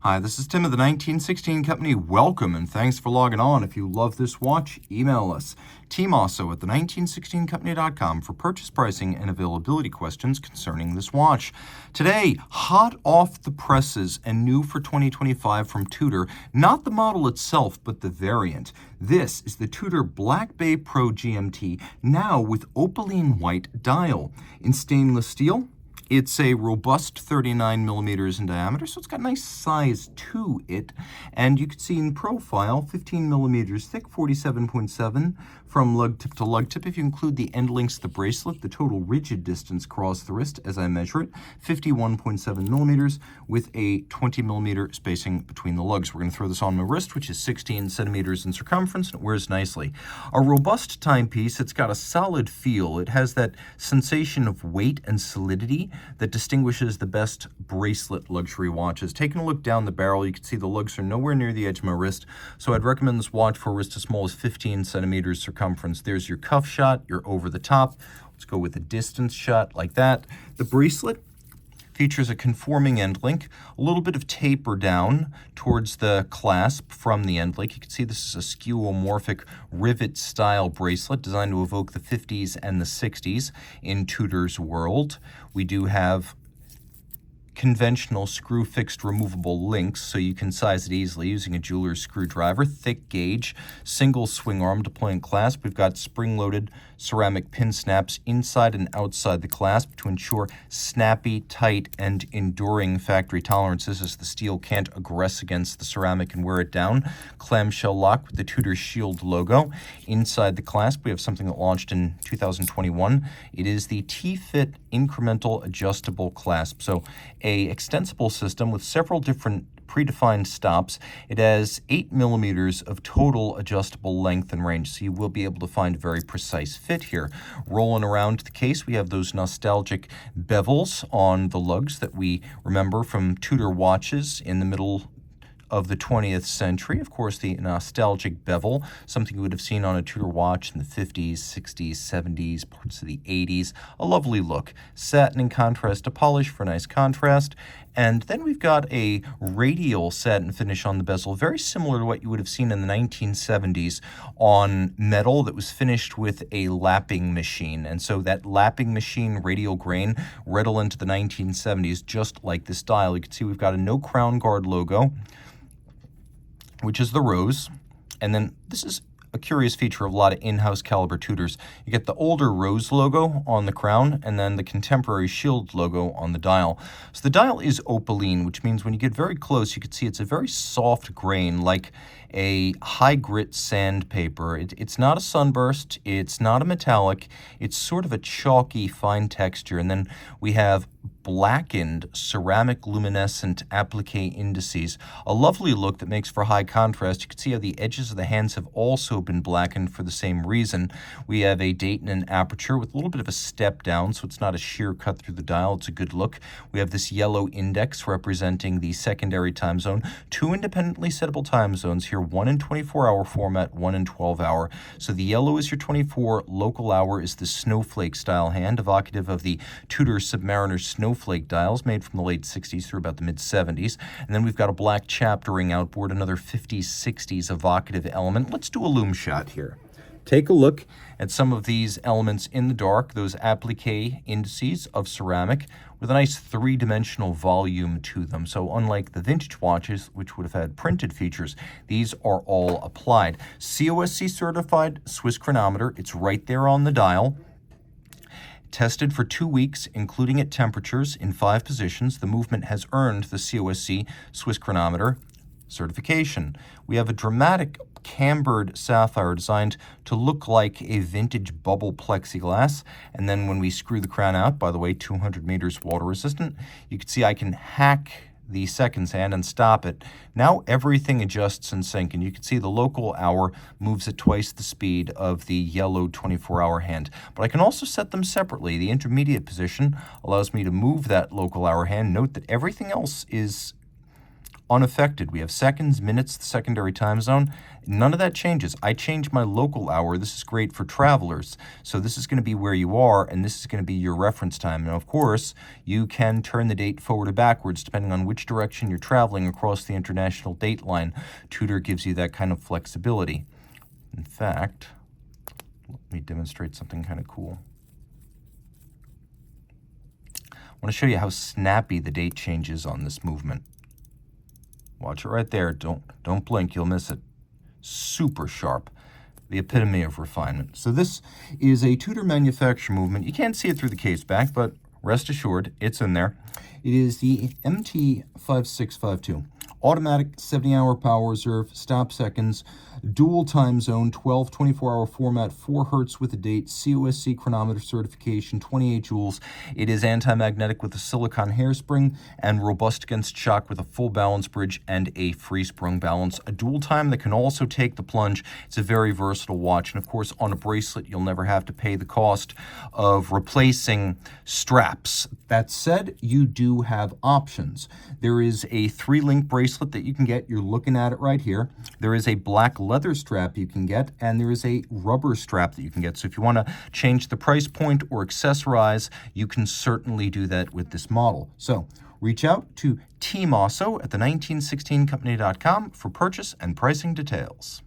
Hi, this is Tim of the 1916 Company. Welcome and thanks for logging on. If you love this watch, email us, Team Mosso at the1916company.com for purchase pricing and availability questions concerning this watch. Today, hot off the presses and new for 2025 from Tudor, not the model itself, but the variant. This is the Tudor Black Bay Pro GMT, now with Opaline white dial. In stainless steel, it's a robust 39 millimeters in diameter, so it's got nice size to it. And you can see in profile, 15 millimeters thick, 47.7 from lug tip to lug tip. If you include the end links of the bracelet, the total rigid distance across the wrist, as I measure it, 51.7 millimeters with a 20 millimeter spacing between the lugs. We're going to throw this on my wrist, which is 16 centimeters in circumference, and it wears nicely. A robust timepiece. It's got a solid feel. It has that sensation of weight and solidity that distinguishes the best bracelet luxury watches. Taking a look down the barrel, you can see the lugs are nowhere near the edge of my wrist, so I'd recommend this watch for a wrist as small as 15 centimeters circumference. There's your cuff shot, your over the top. Let's go with a distance shot like that. The bracelet features a conforming end link, a little bit of taper down towards the clasp from the end link. You can see this is a skeuomorphic rivet style bracelet designed to evoke the 50s and the 60s in Tudor's world. We do have conventional screw fixed removable links, so you can size it easily using a jeweler's screwdriver. Thick gauge, single swing arm deploying clasp. We've got spring-loaded ceramic pin snaps inside and outside the clasp to ensure snappy, tight, and enduring factory tolerances as the steel can't aggress against the ceramic and wear it down. Clamshell lock with the Tudor Shield logo. Inside the clasp, we have something that launched in 2021. It is the T-Fit incremental adjustable clasp. So a extensible system with several different predefined stops. It has 8 millimeters of total adjustable length and range, so you will be able to find a very precise fit here. Rolling around the case, we have those nostalgic bevels on the lugs that we remember from Tudor watches in the middle of the 20th century. Of course, the nostalgic bevel, something you would have seen on a Tudor watch in the 50s, 60s, 70s, parts of the 80s. A lovely look. Satin in contrast to polish for nice contrast. And then we've got a radial satin finish on the bezel, very similar to what you would have seen in the 1970s on metal that was finished with a lapping machine. And so that lapping machine radial grain redolent into the 1970s, just like this dial. You can see we've got a no crown guard logo, which is the rose. And then this is a curious feature of a lot of in-house caliber Tudors. You get the older rose logo on the crown and then the contemporary shield logo on the dial. So the dial is opaline, which means when you get very close, you can see it's a very soft grain, like a high grit sandpaper. It's not a sunburst, it's not a metallic, it's sort of a chalky fine texture. And then we have blackened ceramic luminescent applique indices, a lovely look that makes for high contrast. You can see how the edges of the hands have also been blackened for the same reason. We have a date and an aperture with a little bit of a step down, so it's not a sheer cut through the dial. It's a good look. We have this yellow index representing the secondary time zone. 2 independently settable time zones here, one in 24-hour format, one in 12-hour. So the yellow is your 24, local hour is the snowflake style hand, evocative of the Tudor Submariner snowflake dials made from the late 60s through about the mid 70s. And then we've got a black chaptering outboard, another 50s, 60s evocative element. Let's do a loom shot here. Take a look at some of these elements in the dark, those applique indices of ceramic with a nice three-dimensional volume to them. So unlike the vintage watches, which would have had printed features, these are all applied. COSC certified Swiss chronometer. It's right there on the dial. Tested for 2 weeks, including at temperatures in 5 positions. The movement has earned the COSC Swiss chronometer certification. We have a dramatic cambered sapphire designed to look like a vintage bubble plexiglass. And then when we screw the crown out, by the way, 200 meters water resistant, you can see I can hack the seconds hand and stop it. Now everything adjusts in sync, and you can see the local hour moves at twice the speed of the yellow 24-hour hand. But I can also set them separately. The intermediate position allows me to move that local hour hand. Note that everything else is unaffected. We have seconds, minutes, the secondary time zone. None of that changes. I changed my local hour. This is great for travelers. So this is going to be where you are, and this is going to be your reference time. Now, of course, you can turn the date forward or backwards depending on which direction you're traveling across the international date line. Tudor gives you that kind of flexibility. In fact, let me demonstrate something kind of cool. I want to show you how snappy the date changes on this movement. Watch it right there. Don't blink, you'll miss it. Super sharp. The epitome of refinement. So this is a Tudor manufacturer movement. You can't see it through the case back, but rest assured, it's in there. It is the MT5652. Automatic 70-hour power reserve, stop seconds, dual time zone, 12 24-hour format, 4 Hertz with a date, COSC chronometer certification, 28 joules. It is anti-magnetic with a silicone hairspring and robust against shock with a full balance bridge and a free sprung balance. A dual time that can also take the plunge. It's a very versatile watch. And of course, on a bracelet, you'll never have to pay the cost of replacing straps. That said, you do have options. There is a 3-link bracelet that you can get. You're looking at it right here. There is a black leather strap you can get, and there is a rubber strap that you can get. So if you want to change the price point or accessorize, you can certainly do that with this model. So reach out to Team Mosso at the 1916company.com for purchase and pricing details.